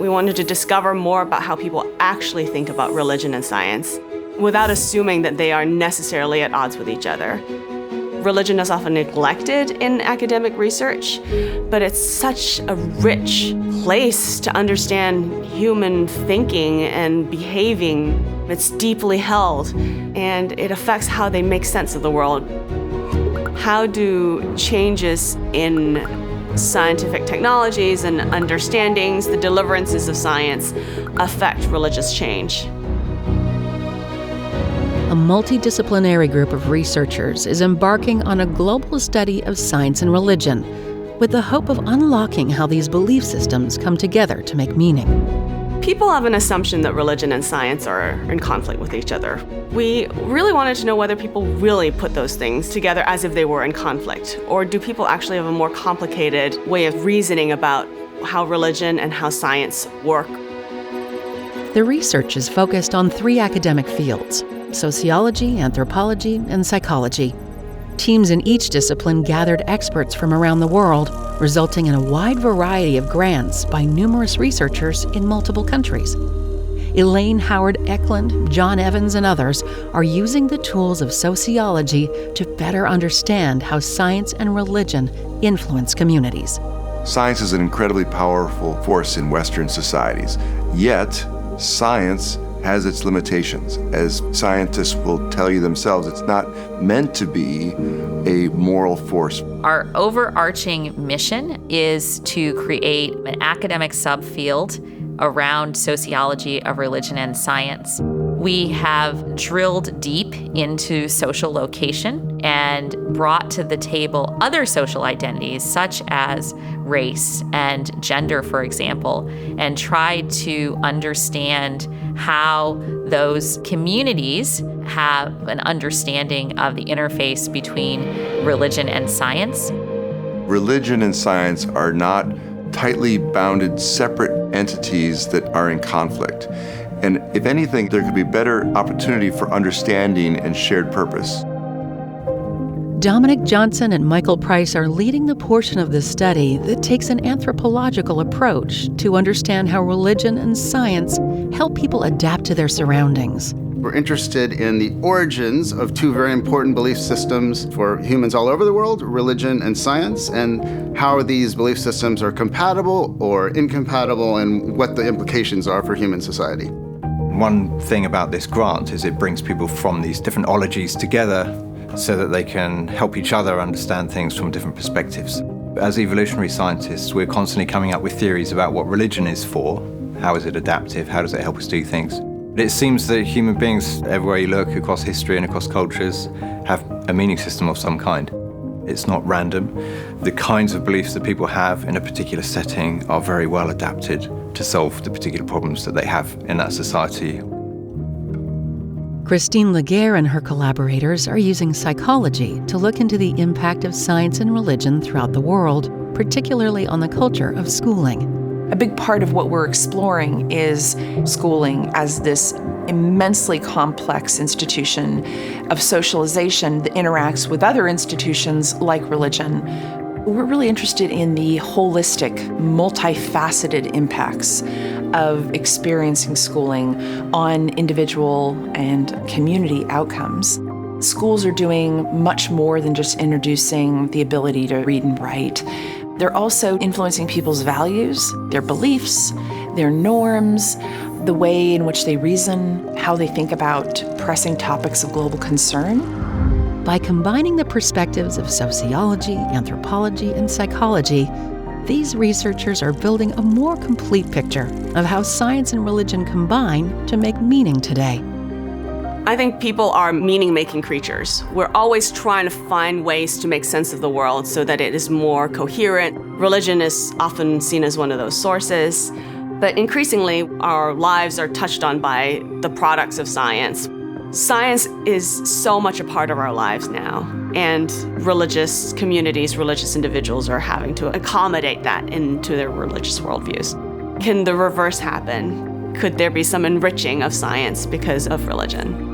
We wanted to discover more about how people actually think about religion and science without assuming that they are necessarily at odds with each other. Religion is often neglected in academic research, but it's such a rich place to understand human thinking and behaving. It's deeply held, and it affects how they make sense of the world. How do changes in scientific technologies and understandings, the deliverances of science, affect religious change? A multidisciplinary group of researchers is embarking on a global study of science and religion with the hope of unlocking how these belief systems come together to make meaning. People have an assumption that religion and science are in conflict with each other. We really wanted to know whether people really put those things together as if they were in conflict, or do people actually have a more complicated way of reasoning about how religion and how science work? The research is focused on 3 academic fields: sociology, anthropology, and psychology. Teams in each discipline gathered experts from around the world, resulting in a wide variety of grants by numerous researchers in multiple countries. Elaine Howard Eklund, John Evans, and others are using the tools of sociology to better understand how science and religion influence communities. Science is an incredibly powerful force in Western societies, yet science has its limitations. As scientists will tell you themselves, it's not meant to be a moral force. Our overarching mission is to create an academic subfield around sociology of religion and science. We have drilled deep into social location and brought to the table other social identities such as race and gender, for example, and tried to understand how those communities have an understanding of the interface between religion and science. Religion and science are not tightly bounded, separate entities that are in conflict. And if anything, there could be better opportunity for understanding and shared purpose. Dominic Johnson and Michael Price are leading the portion of this study that takes an anthropological approach to understand how religion and science help people adapt to their surroundings. We're interested in the origins of 2 very important belief systems for humans all over the world, religion and science, and how these belief systems are compatible or incompatible and what the implications are for human society. One thing about this grant is it brings people from these different ologies together so that they can help each other understand things from different perspectives. As evolutionary scientists, we're constantly coming up with theories about what religion is for. How is it adaptive? How does it help us do things? It seems that human beings, everywhere you look across history and across cultures, have a meaning system of some kind. It's not random. The kinds of beliefs that people have in a particular setting are very well adapted to solve the particular problems that they have in that society. Christine Laguerre and her collaborators are using psychology to look into the impact of science and religion throughout the world, particularly on the culture of schooling. A big part of what we're exploring is schooling as this immensely complex institution of socialization that interacts with other institutions like religion. We're really interested in the holistic, multifaceted impacts of experiencing schooling on individual and community outcomes. Schools are doing much more than just introducing the ability to read and write. They're also influencing people's values, their beliefs, their norms, the way in which they reason, how they think about pressing topics of global concern. By combining the perspectives of sociology, anthropology, and psychology, these researchers are building a more complete picture of how science and religion combine to make meaning today. I think people are meaning-making creatures. We're always trying to find ways to make sense of the world so that it is more coherent. Religion is often seen as one of those sources, but increasingly our lives are touched on by the products of science. Science is so much a part of our lives now, and religious communities, religious individuals are having to accommodate that into their religious worldviews. Can the reverse happen? Could there be some enriching of science because of religion?